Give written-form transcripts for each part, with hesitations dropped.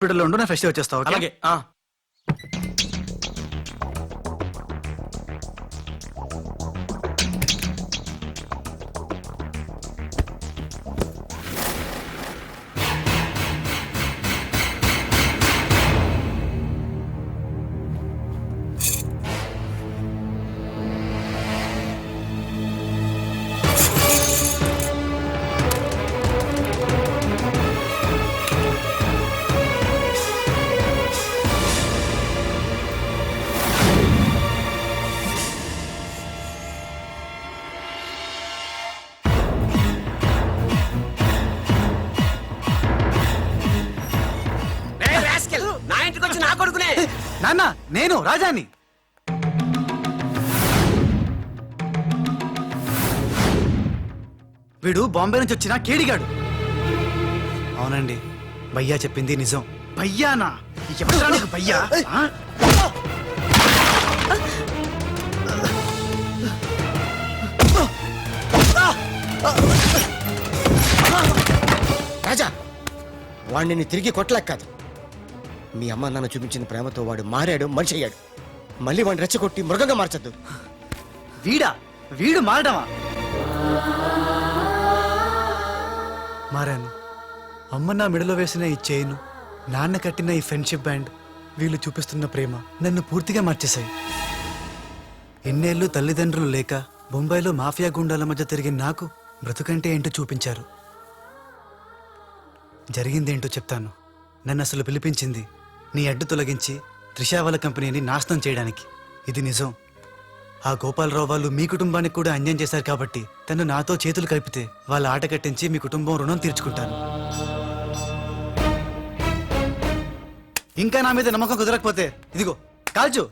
హాస్పిటల్లో ఉండు, నేను ఫ్రెష్ వచ్చేస్తావు. అలాగే. నా ఇంటికి వచ్చి నా కొడుకునే. నాన్న, నేను రాజాని. వీడు బాంబే నుంచి వచ్చిన కేడిగాడు. అవునండి, భయ్యా చెప్పింది నిజం. భయ్యానా? ఎవరా నీకు భయ్యా? రాజా, వాడిని తిరిగి కొట్టలేక కాదు. మీ అమ్మ నాన్న చూపించిన ప్రేమతో వాడు మారాడు, మనిషి అయ్యాడు. మళ్ళీ వాడిని రెచ్చగొట్టి మృగంగా మార్చద్దు. వీడు మారడమా? మారాను. అమ్మ నా మెడలో వేసిన ఈ చైను, నాన్న కట్టిన ఈ ఫ్రెండ్షిప్ బ్యాండ్, వీళ్ళు చూపిస్తున్న ప్రేమ నన్ను పూర్తిగా మార్చేశాయి. ఎన్నేళ్ళు తల్లిదండ్రులు లేక బొంబాయిలో మాఫియా గుండాల మధ్య తిరిగిన నాకు బ్రతుకంటే ఏంటో చూపించారు. జరిగిందేంటో చెప్తాను. నన్ను అసలు పిలిపించింది నీ అడ్డు తొలగించి త్రిషా వాళ్ళ కంపెనీని నాశనం చేయడానికి. ఇది నిజం. ఆ గోపాలరావు వాళ్ళు మీ కుటుంబానికి కూడా అన్యాయం చేశారు కాబట్టి తను నాతో చేతులు కలిపితే వాళ్ళ ఆట కట్టించి మీ కుటుంబం రుణం తీర్చుకుంటాను. ఇంకా నా మీద నమ్మకం కుదరకపోతే ఇదిగో కాల్చు,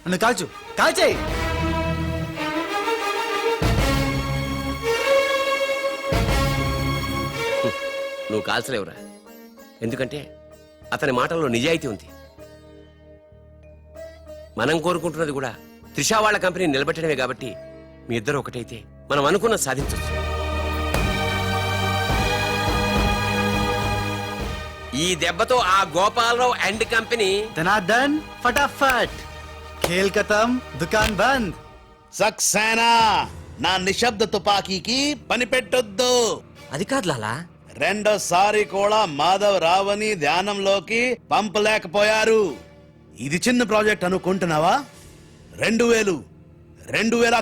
నన్ను కాల్చు, కాల్చేయి. నువ్వు కాల్చలేవురా, ఎందుకంటే అతని మాటల్లో నిజాయితీ ఉంది. మనం కోరుకుంటున్నది కూడా త్రిషా వాళ్ళ కంపెనీ నిలబెట్టడమే కాబట్టి మీ ఇద్దరు ఒకటైతే మనం అనుకున్న సాధించవచ్చు. ఈ దెబ్బతో ఆ గోపాలరావు అండ్ కంపెనీ ధనార్దన్ ఫటాఫట్, ఖేల్ ఖతం, దుకాన్ బంద్. సక్సేనా, నా నిశ్శబ్ద తుపాకీకి పని పెట్టొద్దు. అది కాదు లాలా, రెండోసారి కూడా మాధవ్ రావని ధ్యానంలోకి పంపలేకపోయారు. ఇది చిన్న ప్రాజెక్ట్ అనుకుంటున్నావా? 2000